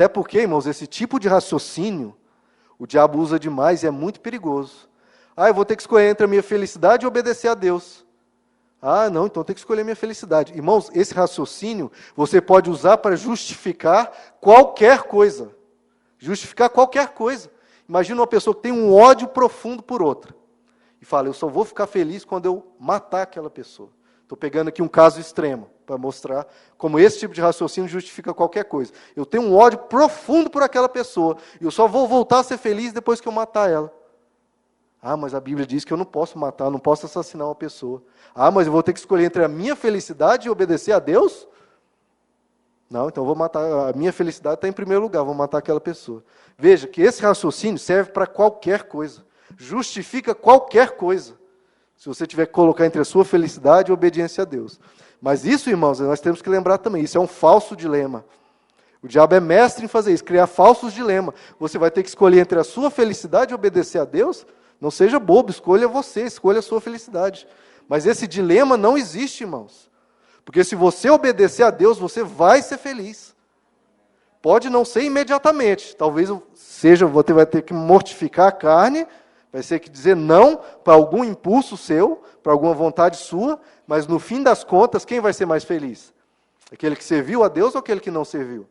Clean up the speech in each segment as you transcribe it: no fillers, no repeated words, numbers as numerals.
Até porque, irmãos, esse tipo de raciocínio, o diabo usa demais e é muito perigoso. Eu vou ter que escolher entre a minha felicidade e obedecer a Deus. Não, então tem que escolher a minha felicidade. Irmãos, esse raciocínio você pode usar para justificar qualquer coisa. Justificar qualquer coisa. Imagina uma pessoa que tem um ódio profundo por outra. E fala, eu só vou ficar feliz quando eu matar aquela pessoa. Estou pegando aqui um caso extremo, para mostrar como esse tipo de raciocínio justifica qualquer coisa. Eu tenho um ódio profundo por aquela pessoa, e eu só vou voltar a ser feliz depois que eu matar ela. Mas a Bíblia diz que eu não posso matar, não posso assassinar uma pessoa. Mas eu vou ter que escolher entre a minha felicidade e obedecer a Deus? Não, então eu vou matar, a minha felicidade está em primeiro lugar, vou matar aquela pessoa. Veja que esse raciocínio serve para qualquer coisa, justifica qualquer coisa, se você tiver que colocar entre a sua felicidade e a obediência a Deus. Mas isso, irmãos, nós temos que lembrar também, isso é um falso dilema. O diabo é mestre em fazer isso, criar falsos dilemas. Você vai ter que escolher entre a sua felicidade e obedecer a Deus? Não seja bobo, escolha você, escolha a sua felicidade. Mas esse dilema não existe, irmãos. Porque se você obedecer a Deus, você vai ser feliz. Pode não ser imediatamente. Talvez seja, você vai ter que mortificar a carne, vai ter que dizer não para algum impulso seu, para alguma vontade sua, mas no fim das contas, quem vai ser mais feliz? Aquele que serviu a Deus ou aquele que não serviu?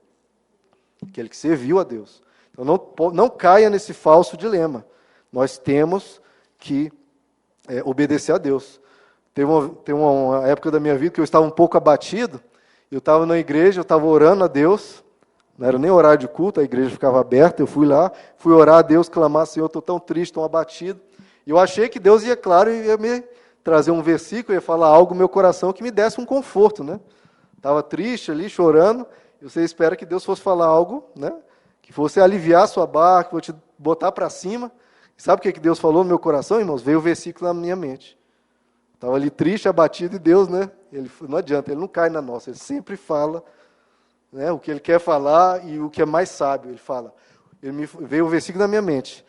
Aquele que serviu a Deus. Então não caia nesse falso dilema. Nós temos que obedecer a Deus. Teve uma época da minha vida que eu estava um pouco abatido, eu estava na igreja, eu estava orando a Deus, não era nem horário de culto, a igreja ficava aberta, eu fui lá, fui orar a Deus, clamar, Senhor, estou tão triste, tão abatido. E eu achei que Deus ia, claro, ia me trazer um versículo, ia falar algo no meu coração que me desse um conforto, né? Estava triste ali, chorando, e você espera que Deus fosse falar algo, né? Que fosse aliviar a sua barra, que fosse te botar para cima. Sabe o que Deus falou no meu coração, irmãos? Veio o versículo na minha mente. Estava ali triste, abatido, e Deus, né? Não adianta, Ele não cai na nossa, Ele sempre fala, né, o que Ele quer falar e o que é mais sábio. Ele fala, veio o versículo na minha mente,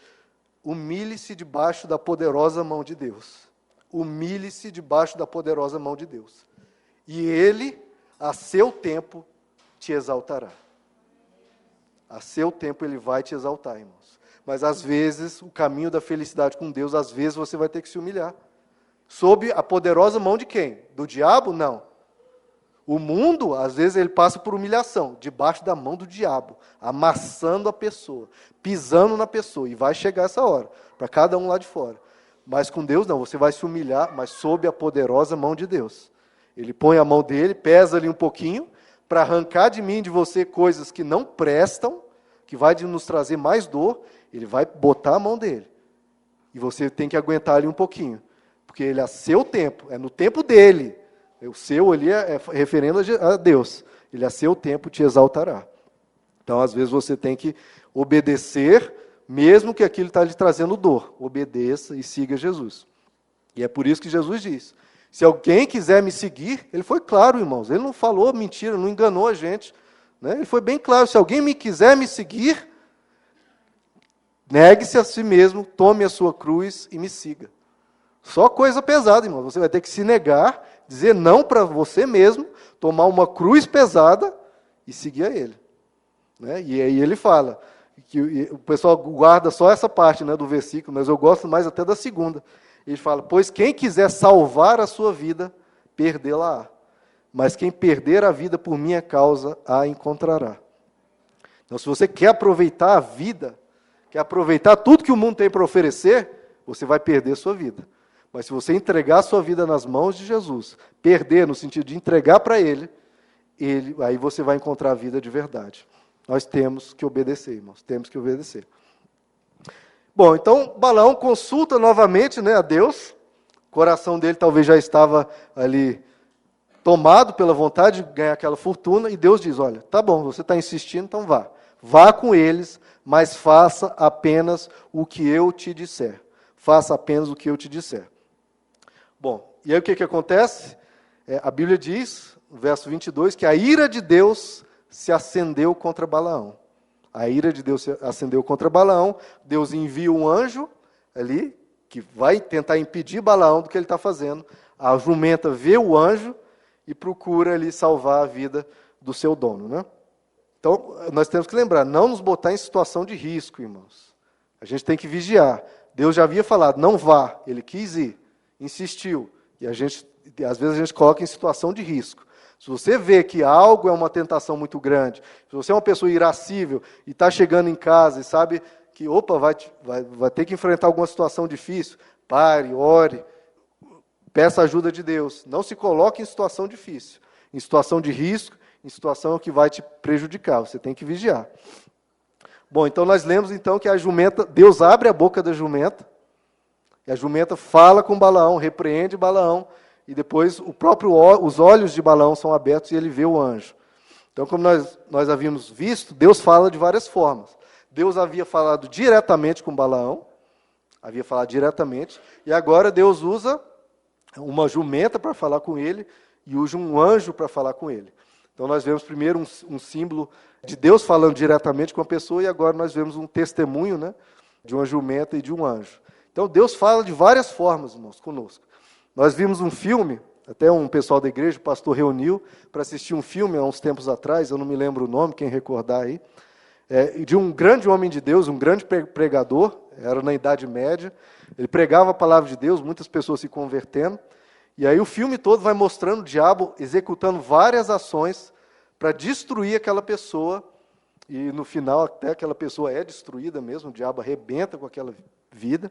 humilhe-se debaixo da poderosa mão de Deus. Humilhe-se debaixo da poderosa mão de Deus. E Ele, a seu tempo, te exaltará. A seu tempo Ele vai te exaltar, irmãos. Mas às vezes, o caminho da felicidade com Deus, às vezes você vai ter que se humilhar. Sob a poderosa mão de quem? Do diabo? Não. O mundo, às vezes, ele passa por humilhação, debaixo da mão do diabo, amassando a pessoa, pisando na pessoa, e vai chegar essa hora, para cada um lá de fora. Mas com Deus não, você vai se humilhar, mas sob a poderosa mão de Deus. Ele põe a mão dele, pesa ali um pouquinho, para arrancar de mim e de você coisas que não prestam, que vai nos trazer mais dor, ele vai botar a mão dele. E você tem que aguentar ali um pouquinho. Porque ele, a seu tempo, é no tempo dele. O seu ali é referendo a Deus. Ele, a seu tempo, te exaltará. Então, às vezes, você tem que obedecer, mesmo que aquilo está lhe trazendo dor. Obedeça e siga Jesus. E é por isso que Jesus diz, se alguém quiser me seguir, ele foi claro, irmãos. Ele não falou mentira, não enganou a gente. Né? Ele foi bem claro, se alguém quiser me seguir, negue-se a si mesmo, tome a sua cruz e me siga. Só coisa pesada, irmão. Você vai ter que se negar, dizer não para você mesmo, tomar uma cruz pesada e seguir a Ele. Né? E aí ele fala, que o pessoal guarda só essa parte, né, do versículo, mas eu gosto mais até da segunda. Ele fala, pois quem quiser salvar a sua vida, perdê-la-á. Mas quem perder a vida por minha causa, a encontrará. Então, se você quer aproveitar a vida, quer aproveitar tudo que o mundo tem para oferecer, você vai perder a sua vida. Mas se você entregar a sua vida nas mãos de Jesus, perder no sentido de entregar para Ele, aí você vai encontrar a vida de verdade. Nós temos que obedecer, irmãos, temos que obedecer. Bom, então Balaão consulta novamente, né, a Deus, o coração dele talvez já estava ali tomado pela vontade de ganhar aquela fortuna, e Deus diz, olha, tá bom, você está insistindo, então vá. Vá com eles, mas faça apenas o que eu te disser. Faça apenas o que eu te disser. Bom, e aí o que acontece? A Bíblia diz, no verso 22, que a ira de Deus se acendeu contra Balaão. A ira de Deus se acendeu contra Balaão, Deus envia um anjo ali, que vai tentar impedir Balaão do que ele está fazendo. A jumenta vê o anjo e procura ali salvar a vida do seu dono, né? Então, nós temos que lembrar, não nos botar em situação de risco, irmãos. A gente tem que vigiar. Deus já havia falado, não vá. Ele quis ir, insistiu. E às vezes a gente coloca em situação de risco. Se você vê que algo é uma tentação muito grande, se você é uma pessoa irascível e está chegando em casa e sabe que, vai ter que enfrentar alguma situação difícil, pare, ore, peça ajuda de Deus. Não se coloque em situação difícil, em situação de risco, em situação que vai te prejudicar. Você tem que vigiar. Bom, então nós lemos então que a jumenta, Deus abre a boca da jumenta, e a jumenta fala com Balaão, repreende Balaão, e depois os olhos de Balaão são abertos e ele vê o anjo. Então, como nós havíamos visto, Deus fala de várias formas. Deus havia falado diretamente com Balaão, e agora Deus usa uma jumenta para falar com ele, e usa um anjo para falar com ele. Então nós vemos primeiro um símbolo de Deus falando diretamente com a pessoa, e agora nós vemos um testemunho, né, de uma jumenta e de um anjo. Então Deus fala de várias formas, irmãos, conosco. Nós vimos um filme, até um pessoal da igreja, o pastor reuniu para assistir um filme há uns tempos atrás, eu não me lembro o nome, quem recordar aí, de um grande homem de Deus, um grande pregador, era na Idade Média, ele pregava a palavra de Deus, muitas pessoas se convertendo, e aí o filme todo vai mostrando o diabo executando várias ações para destruir aquela pessoa, e no final até aquela pessoa é destruída mesmo, o diabo arrebenta com aquela vida.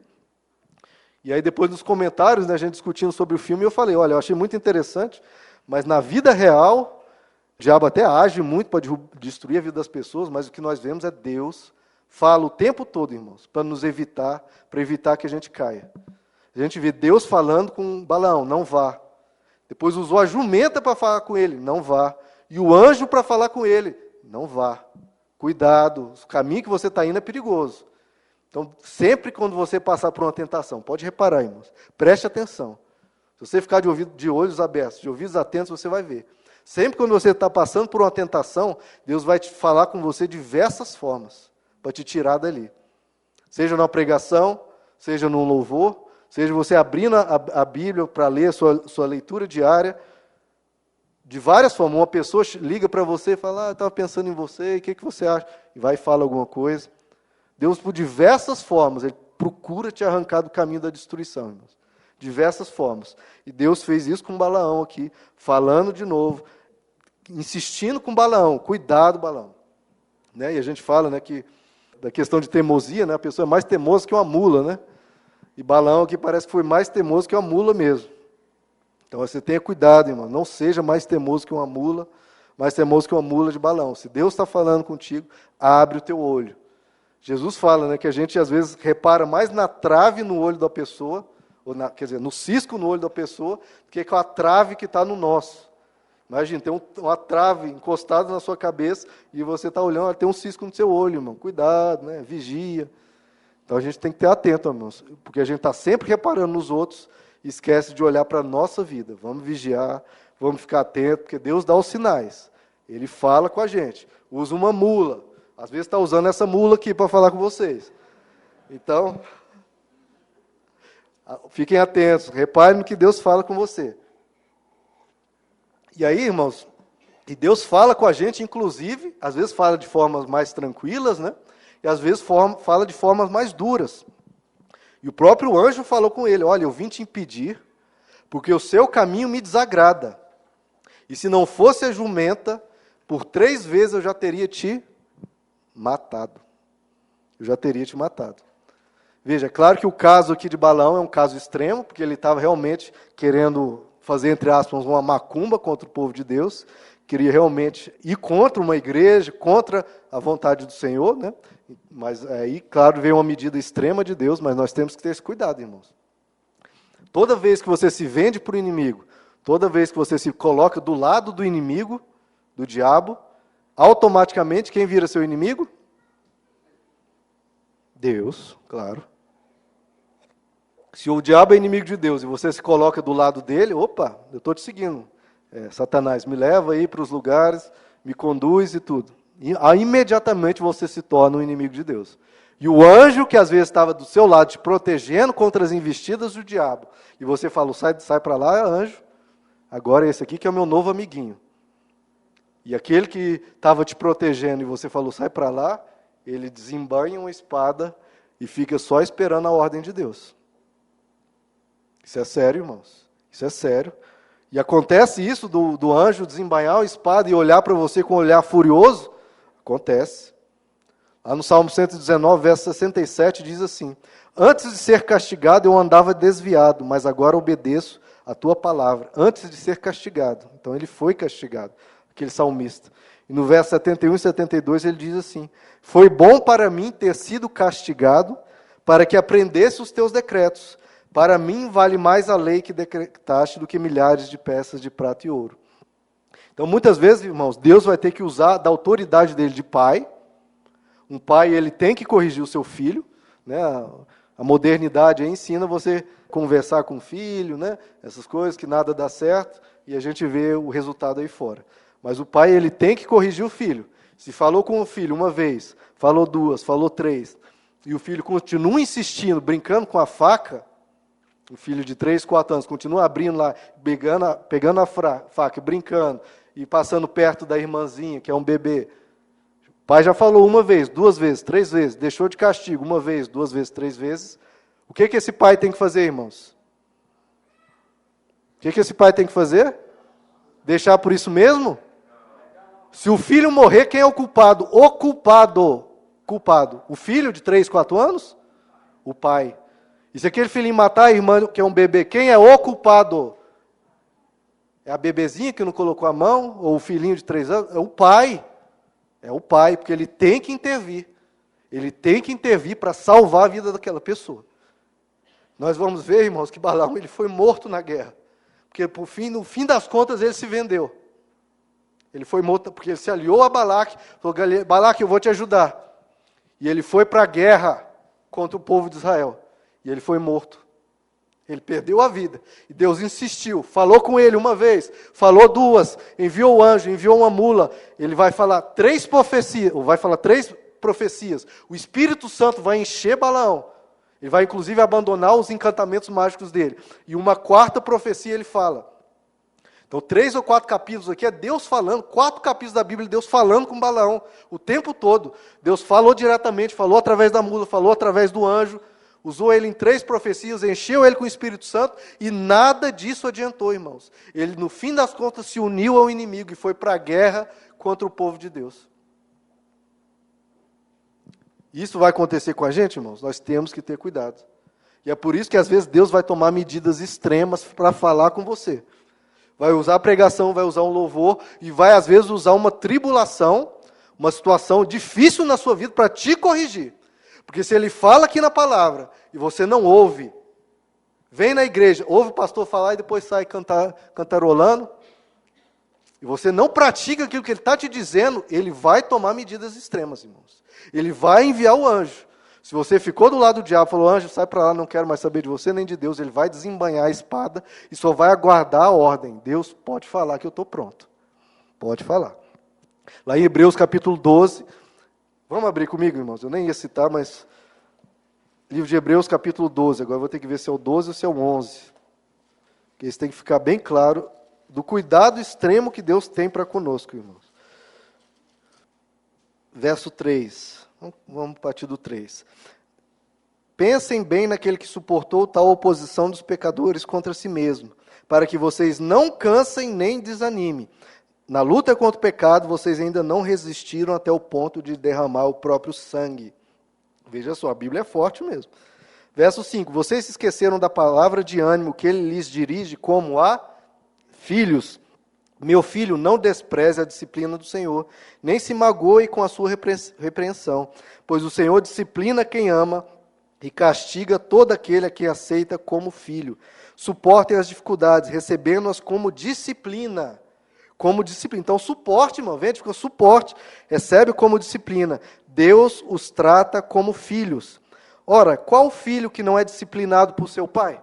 E aí depois nos comentários, né, a gente discutindo sobre o filme, eu falei, olha, eu achei muito interessante, mas na vida real, o diabo até age muito para destruir a vida das pessoas, mas o que nós vemos é Deus fala o tempo todo, irmãos, para nos evitar, para evitar que a gente caia. A gente vê Deus falando com Balaão, não vá. Depois usou a jumenta para falar com ele, não vá. E o anjo para falar com ele, não vá. Cuidado, o caminho que você está indo é perigoso. Então, sempre quando você passar por uma tentação, pode reparar, irmãos, preste atenção. Se você ficar de olhos abertos, de ouvidos atentos, você vai ver. Sempre quando você está passando por uma tentação, Deus vai te falar com você de diversas formas, para te tirar dali. Seja numa pregação, seja num louvor, seja você abrindo a Bíblia para ler a sua leitura diária, de várias formas. Uma pessoa liga para você e fala, eu estava pensando em você, o que você acha? E vai e fala alguma coisa. Deus, por diversas formas, Ele procura te arrancar do caminho da destruição, irmãos. Diversas formas. E Deus fez isso com Balaão aqui, falando de novo, insistindo com Balaão, cuidado, Balaão. Né? E a gente fala, né, que da questão de teimosia, né, a pessoa é mais teimosa que uma mula, né? E Balaão aqui parece que foi mais teimoso que uma mula mesmo. Então você tenha cuidado, irmão, não seja mais teimoso que uma mula, mais teimoso que uma mula de Balaão. Se Deus está falando contigo, abre o teu olho. Jesus fala, né, que a gente às vezes repara mais na trave no olho da pessoa, quer dizer, no cisco no olho da pessoa, do que com a trave que está no nosso. Imagina, tem uma trave encostada na sua cabeça e você está olhando, tem um cisco no seu olho, irmão. Cuidado, né, vigia. Então a gente tem que ter atento, irmãos, porque a gente está sempre reparando nos outros e esquece de olhar para a nossa vida. Vamos vigiar, vamos ficar atentos, porque Deus dá os sinais. Ele fala com a gente. Usa uma mula. Às vezes está usando essa mula aqui para falar com vocês. Então, fiquem atentos, reparem no que Deus fala com você. E aí, irmãos, e Deus fala com a gente, inclusive, às vezes fala de formas mais tranquilas, né? E às vezes fala de formas mais duras. E o próprio anjo falou com ele, olha, eu vim te impedir, porque o seu caminho me desagrada. E se não fosse a jumenta, por 3 vezes eu já teria te matado. Eu já teria te matado. Veja, é claro que o caso aqui de Balaão é um caso extremo, porque ele estava realmente querendo fazer, entre aspas, uma macumba contra o povo de Deus, queria realmente ir contra uma igreja, contra a vontade do Senhor, né? Mas aí, claro, veio uma medida extrema de Deus, mas nós temos que ter esse cuidado, irmãos. Toda vez que você se vende para o inimigo, toda vez que você se coloca do lado do inimigo, do diabo, automaticamente quem vira seu inimigo? Deus, claro. Se o diabo é inimigo de Deus e você se coloca do lado dele, opa, eu estou te seguindo. Satanás, me leva aí para os lugares, me conduz e tudo. E imediatamente você se torna um inimigo de Deus. E o anjo, que às vezes estava do seu lado, te protegendo contra as investidas do diabo, e você falou, sai para lá, anjo, agora esse aqui que é o meu novo amiguinho. E aquele que estava te protegendo e você falou, sai para lá, ele desembainha uma espada e fica só esperando a ordem de Deus. Isso é sério, irmãos. Isso é sério. E acontece isso do anjo desembainhar a espada e olhar para você com um olhar furioso? Acontece. Lá no Salmo 119, verso 67, diz assim: antes de ser castigado eu andava desviado, mas agora obedeço a tua palavra. Antes de ser castigado. Então ele foi castigado, aquele salmista. E no verso 71 e 72 ele diz assim: foi bom para mim ter sido castigado, para que aprendesse os teus decretos. Para mim vale mais a lei que decretaste do que milhares de peças de prata e ouro. Então, muitas vezes, irmãos, Deus vai ter que usar da autoridade dele de pai. Um pai, ele tem que corrigir o seu filho, né? A modernidade aí ensina você conversar com o filho, né? Essas coisas que nada dá certo, e a gente vê o resultado aí fora. Mas o pai, ele tem que corrigir o filho. Se falou com o filho uma vez, falou duas, falou três, e o filho continua insistindo, brincando com a faca, o filho de 3, 4 anos continua abrindo lá, pegando a faca, brincando, e passando perto da irmãzinha, que é um bebê. O pai já falou uma vez, 2 vezes, 3 vezes, deixou de castigo, 1 vez, 2 vezes, 3 vezes. O que esse pai tem que fazer, irmãos? O que esse pai tem que fazer? Deixar por isso mesmo? Se o filho morrer, quem é o culpado? O culpado. Culpado. O filho de 3, 4 anos? O pai. E se aquele filhinho matar a irmã, que é um bebê, quem é o culpado? É a bebezinha que não colocou a mão? Ou o filhinho de 3 anos? É o pai. É o pai, porque ele tem que intervir. Ele tem que intervir para salvar a vida daquela pessoa. Nós vamos ver, irmãos, que Balaão ele foi morto na guerra. Porque no fim das contas ele se vendeu. Ele foi morto porque ele se aliou a Balaque. Falou, Balaque, eu vou te ajudar. E ele foi para a guerra contra o povo de Israel. E ele foi morto. Ele perdeu a vida. E Deus insistiu. Falou com ele 1 vez. Falou 2. Enviou o anjo. Enviou uma mula. Ele vai falar 3 profecias. Ou vai falar 3 profecias. O Espírito Santo vai encher Balaão. Ele vai, inclusive, abandonar os encantamentos mágicos dele. E uma 4ª profecia ele fala. Então, 3 ou 4 capítulos aqui é Deus falando. 4 capítulos da Bíblia, Deus falando com Balaão. O tempo todo. Deus falou diretamente, falou através da mula, falou através do anjo. Usou ele em 3 profecias, encheu ele com o Espírito Santo, e nada disso adiantou, irmãos. Ele, no fim das contas, se uniu ao inimigo e foi para a guerra contra o povo de Deus. Isso vai acontecer com a gente, irmãos? Nós temos que ter cuidado. E é por isso que, às vezes, Deus vai tomar medidas extremas para falar com você. Vai usar a pregação, vai usar um louvor, e vai, às vezes, usar uma tribulação, uma situação difícil na sua vida para te corrigir. Porque se ele fala aqui na palavra e você não ouve, vem na igreja, ouve o pastor falar e depois sai cantarolando, e você não pratica aquilo que ele está te dizendo, ele vai tomar medidas extremas, irmãos. Ele vai enviar o anjo. Se você ficou do lado do diabo e falou, anjo, sai para lá, não quero mais saber de você nem de Deus, ele vai desembainhar a espada e só vai aguardar a ordem. Deus pode falar que eu estou pronto. Pode falar. Lá em Hebreus capítulo 12... Vamos abrir comigo, irmãos? Eu nem ia citar, mas... Livro de Hebreus, capítulo 12. Agora eu vou ter que ver se é o 12 ou se é o 11. Porque isso tem que ficar bem claro do cuidado extremo que Deus tem para conosco, irmãos. Verso 3. Vamos partir do 3. Pensem bem naquele que suportou tal oposição dos pecadores contra si mesmo, para que vocês não cansem nem desanimem. Na luta contra o pecado, vocês ainda não resistiram até o ponto de derramar o próprio sangue. Veja só, a Bíblia é forte mesmo. Verso 5. Vocês se esqueceram da palavra de ânimo que ele lhes dirige como a filhos. Meu filho, não despreze a disciplina do Senhor, nem se magoe com a sua repreensão, pois o Senhor disciplina quem ama e castiga todo aquele a quem aceita como filho. Suportem as dificuldades, recebendo-as como disciplina. Como disciplina. Então, suporte, irmão. Vem, fica suporte. Recebe como disciplina. Deus os trata como filhos. Ora, qual filho que não é disciplinado por seu pai?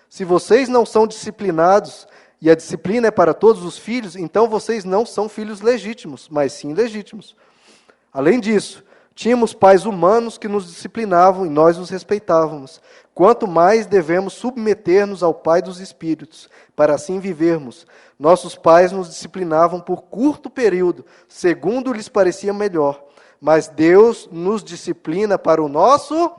Se vocês não são disciplinados, e a disciplina é para todos os filhos, então vocês não são filhos legítimos, mas sim legítimos. Além disso, Tínhamos pais humanos que nos disciplinavam e nós os respeitávamos. Quanto mais devemos submeter-nos ao Pai dos Espíritos, para assim vivermos. Nossos pais nos disciplinavam por curto período, segundo lhes parecia melhor. Mas Deus nos disciplina para o nosso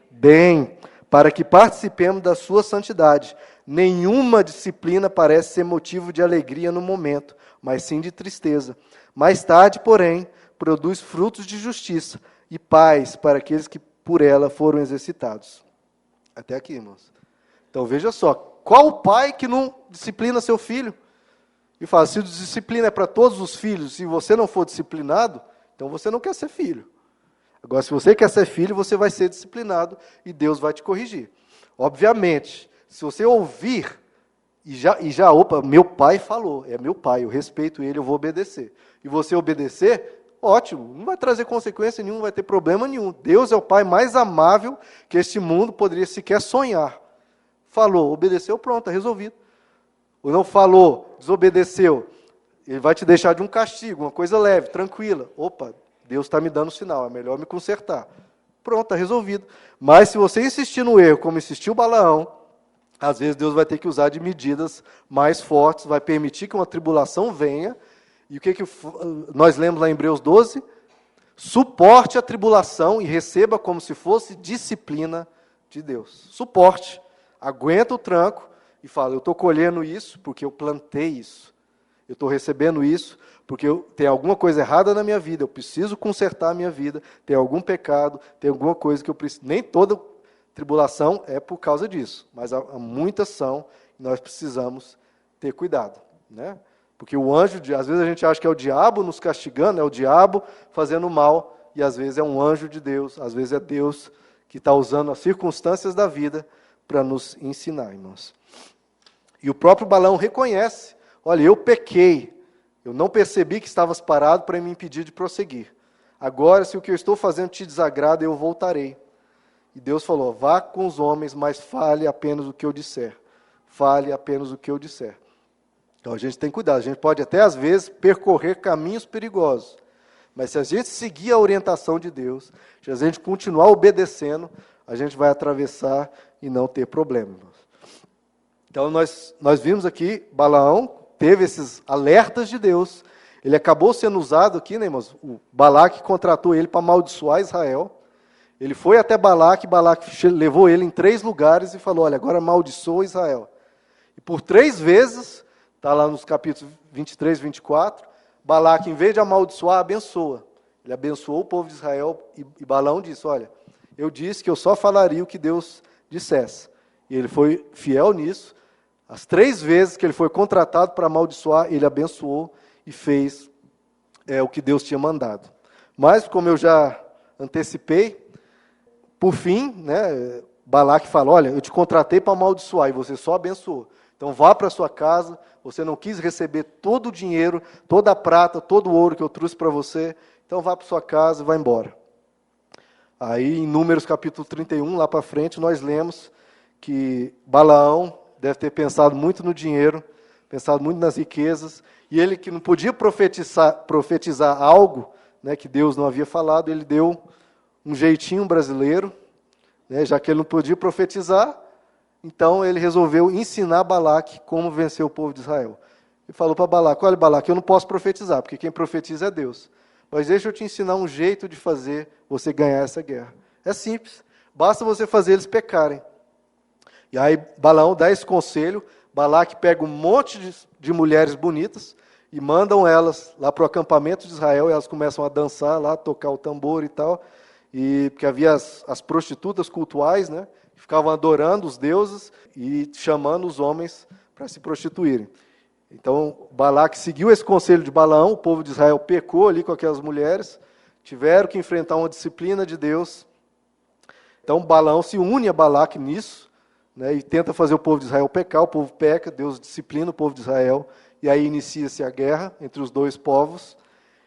bem, para que participemos da sua santidade. Nenhuma disciplina parece ser motivo de alegria no momento, mas sim de tristeza. Mais tarde, porém, produz frutos de justiça e paz para aqueles que por ela foram exercitados. Até aqui, irmãos. Então veja só, qual o pai que não disciplina seu filho? E fala, se disciplina é para todos os filhos, se você não for disciplinado, então você não quer ser filho. Agora, se você quer ser filho, você vai ser disciplinado e Deus vai te corrigir. Obviamente, se você ouvir opa, meu pai falou, é meu pai, eu respeito ele, eu vou obedecer. E você obedecer, ótimo, não vai trazer consequência nenhuma, não vai ter problema nenhum. Deus é o pai mais amável que este mundo poderia sequer sonhar. Falou, obedeceu, pronto, está resolvido. Ou não falou, desobedeceu, ele vai te deixar de um castigo, uma coisa leve, tranquila. Opa, Deus está me dando sinal, é melhor me consertar. Pronto, está resolvido. Mas se você insistir no erro, como insistiu Balaão, às vezes Deus vai ter que usar de medidas mais fortes, vai permitir que uma tribulação venha. E o que nós lemos lá em Hebreus 12? Suporte a tribulação e receba como se fosse disciplina de Deus. Suporte. Aguenta o tranco e fala, eu estou colhendo isso porque eu plantei isso. Eu estou recebendo isso porque tem alguma coisa errada na minha vida, eu preciso consertar a minha vida, tem algum pecado, tem alguma coisa que eu preciso. Nem toda tribulação é por causa disso, mas há muitas são e nós precisamos ter cuidado, né? Porque o anjo, às vezes a gente acha que é o diabo nos castigando, é o diabo fazendo mal, e às vezes é um anjo de Deus, às vezes é Deus que está usando as circunstâncias da vida para nos ensinar, irmãos. E o próprio Balaão reconhece, olha, eu pequei, eu não percebi que estavas parado para me impedir de prosseguir. Agora, se o que eu estou fazendo te desagrada, eu voltarei. E Deus falou, vá com os homens, mas fale apenas o que eu disser. Fale apenas o que eu disser. Então a gente tem cuidado, a gente pode até às vezes percorrer caminhos perigosos, mas se a gente seguir a orientação de Deus, se a gente continuar obedecendo, a gente vai atravessar e não ter problema. Então nós vimos aqui, Balaão teve esses alertas de Deus, ele acabou sendo usado aqui, né, irmãos? O Balaque contratou ele para amaldiçoar Israel, ele foi até Balaque levou ele em 3 lugares e falou, olha, agora amaldiçoa Israel. E por 3 vezes... Está lá nos capítulos 23 e 24, Balaque, em vez de amaldiçoar, abençoa. Ele abençoou o povo de Israel e Balaão disse, olha, eu disse que eu só falaria o que Deus dissesse. E ele foi fiel nisso. As 3 vezes que ele foi contratado para amaldiçoar, ele abençoou e fez o que Deus tinha mandado. Mas, como eu já antecipei, por fim, né, Balaque fala, olha, eu te contratei para amaldiçoar e você só abençoou. Então vá para a sua casa, você não quis receber todo o dinheiro, toda a prata, todo o ouro que eu trouxe para você, então vá para a sua casa e vá embora. Aí em Números capítulo 31, lá para frente, nós lemos que Balaão deve ter pensado muito no dinheiro, pensado muito nas riquezas, e ele que não podia profetizar algo, né, que Deus não havia falado, ele deu um jeitinho brasileiro, né, já que ele não podia profetizar, então ele resolveu ensinar Balaque como vencer o povo de Israel. E falou para Balaque, olha Balaque, eu não posso profetizar, porque quem profetiza é Deus. Mas deixa eu te ensinar um jeito de fazer você ganhar essa guerra. É simples, basta você fazer eles pecarem. E aí Balaão dá esse conselho, Balaque pega um monte de mulheres bonitas e mandam elas lá para o acampamento de Israel, e elas começam a dançar lá, tocar o tambor e tal, e porque havia as prostitutas cultuais, né? Ficavam adorando os deuses e chamando os homens para se prostituírem. Então, Balaque seguiu esse conselho de Balaão, o povo de Israel pecou ali com aquelas mulheres, tiveram que enfrentar uma disciplina de Deus. Então, Balaão se une a Balaque nisso, né, e tenta fazer o povo de Israel pecar, o povo peca, Deus disciplina o povo de Israel, e aí inicia-se a guerra entre os 2 povos,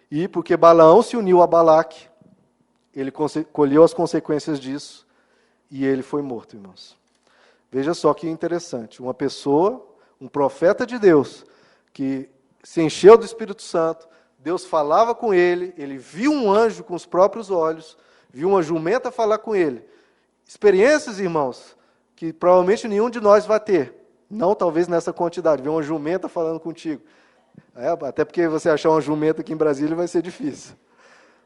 e porque Balaão se uniu a Balaque, ele colheu as consequências disso, e ele foi morto, irmãos. Veja só que interessante, uma pessoa, um profeta de Deus, que se encheu do Espírito Santo, Deus falava com ele, ele viu um anjo com os próprios olhos, viu uma jumenta falar com ele. Experiências, irmãos, que provavelmente nenhum de nós vai ter. Não talvez nessa quantidade, ver uma jumenta falando contigo. Até porque você achar uma jumenta aqui em Brasília vai ser difícil.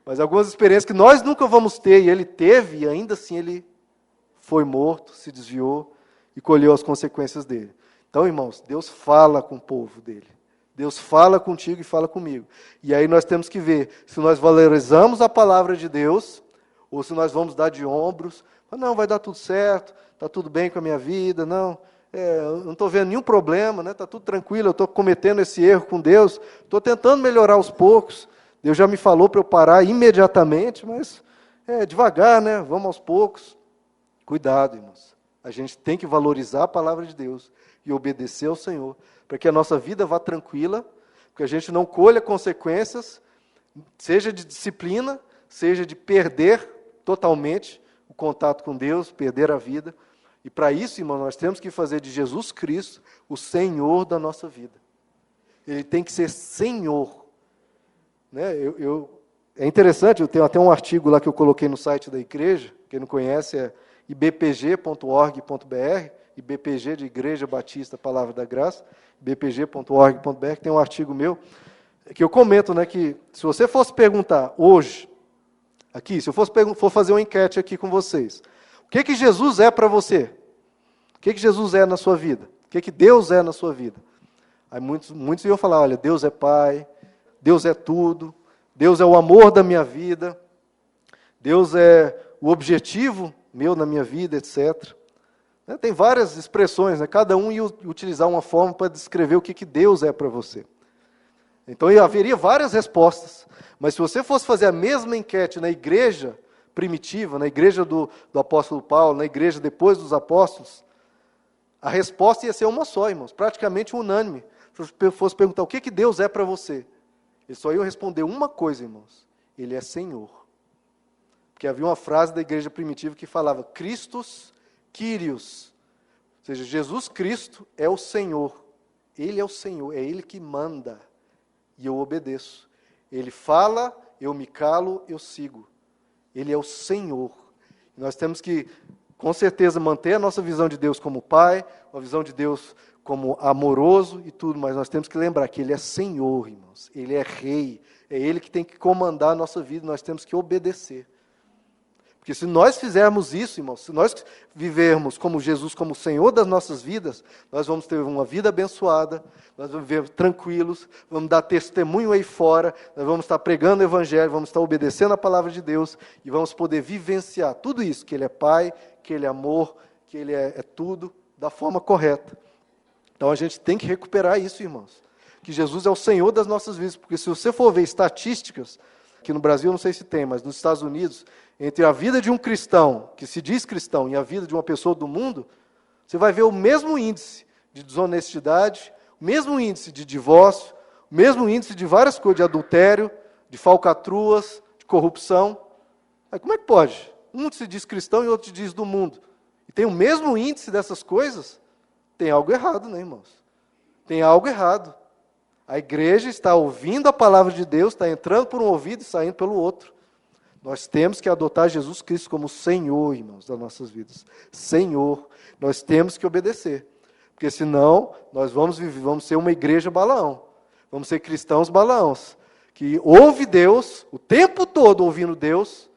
Mas algumas experiências que nós nunca vamos ter, e ele teve, e ainda assim ele foi morto, se desviou e colheu as consequências dele. Então, irmãos, Deus fala com o povo dele. Deus fala contigo e fala comigo. E aí nós temos que ver se nós valorizamos a palavra de Deus, ou se nós vamos dar de ombros. Não, vai dar tudo certo, está tudo bem com a minha vida, não, eu não estou vendo nenhum problema, está tudo tranquilo, eu estou cometendo esse erro com Deus, estou tentando melhorar aos poucos, Deus já me falou para eu parar imediatamente, mas devagar, vamos aos poucos. Cuidado, irmãos, a gente tem que valorizar a palavra de Deus e obedecer ao Senhor, para que a nossa vida vá tranquila, que a gente não colha consequências, seja de disciplina, seja de perder totalmente o contato com Deus, perder a vida. E para isso, irmão, nós temos que fazer de Jesus Cristo o Senhor da nossa vida. Ele tem que ser Senhor. É interessante, eu tenho até um artigo lá que eu coloquei no site da igreja, quem não conhece é ibpg.org.br, IBPG de Igreja Batista Palavra da Graça, ibpg.org.br, tem um artigo meu, que eu comento, que se você fosse perguntar hoje, aqui, se eu for fazer uma enquete aqui com vocês, o que Jesus é para você? O que Jesus é na sua vida? O que Deus é na sua vida? Aí muitos iam falar, olha, Deus é Pai, Deus é tudo, Deus é o amor da minha vida, Deus é o objetivo meu na minha vida, etc. Tem várias expressões, cada um ia utilizar uma forma para descrever o que Deus é para você. Então haveria várias respostas, mas se você fosse fazer a mesma enquete na igreja primitiva, na igreja do apóstolo Paulo, na igreja depois dos apóstolos, a resposta ia ser uma só, irmãos, praticamente unânime. Se você fosse perguntar o que Deus é para você, eles só iam responder uma coisa, irmãos: Ele é Senhor. Porque havia uma frase da igreja primitiva que falava Christus Kyrios, ou seja, Jesus Cristo é o Senhor, Ele é o Senhor, é Ele que manda, e eu obedeço. Ele fala, eu me calo, eu sigo. Ele é o Senhor. Nós temos que, com certeza, manter a nossa visão de Deus como Pai, uma visão de Deus como amoroso e tudo, mas nós temos que lembrar que Ele é Senhor, irmãos. Ele é Rei, é Ele que tem que comandar a nossa vida, nós temos que obedecer. Porque se nós fizermos isso, irmãos, se nós vivermos como Jesus, como Senhor das nossas vidas, nós vamos ter uma vida abençoada, nós vamos viver tranquilos, vamos dar testemunho aí fora, nós vamos estar pregando o Evangelho, vamos estar obedecendo a palavra de Deus e vamos poder vivenciar tudo isso, que Ele é Pai, que Ele é amor, que Ele é tudo, da forma correta. Então a gente tem que recuperar isso, irmãos. Que Jesus é o Senhor das nossas vidas, porque se você for ver estatísticas, aqui no Brasil eu não sei se tem, mas nos Estados Unidos, entre a vida de um cristão, que se diz cristão, e a vida de uma pessoa do mundo, você vai ver o mesmo índice de desonestidade, o mesmo índice de divórcio, o mesmo índice de várias coisas, de adultério, de falcatruas, de corrupção. Aí, como é que pode? Um se diz cristão e outro se diz do mundo. E tem o mesmo índice dessas coisas? Tem algo errado, irmãos? Tem algo errado. A igreja está ouvindo a palavra de Deus, está entrando por um ouvido e saindo pelo outro. Nós temos que adotar Jesus Cristo como Senhor, irmãos, das nossas vidas. Senhor. Nós temos que obedecer. Porque senão, nós vamos ser uma igreja Balaão. Vamos ser cristãos Balaãos. Que ouve Deus, o tempo todo ouvindo Deus,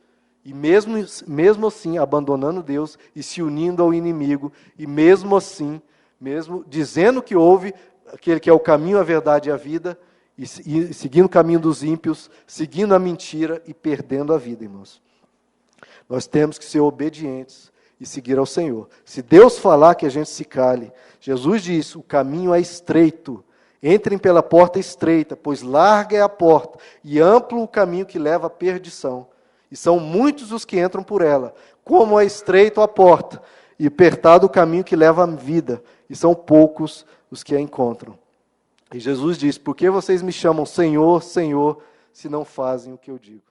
e mesmo assim abandonando Deus e se unindo ao inimigo, e mesmo assim, mesmo dizendo que ouve aquele que é o caminho, a verdade e a vida, e seguindo o caminho dos ímpios, seguindo a mentira e perdendo a vida, irmãos. Nós temos que ser obedientes e seguir ao Senhor. Se Deus falar, que a gente se cale. Jesus disse, o caminho é estreito, entrem pela porta estreita, pois larga é a porta, e amplo o caminho que leva à perdição. E são muitos os que entram por ela, como é estreito a porta, e apertado o caminho que leva à vida, e são poucos os que a encontram. E Jesus diz, por que vocês me chamam Senhor, Senhor, se não fazem o que eu digo?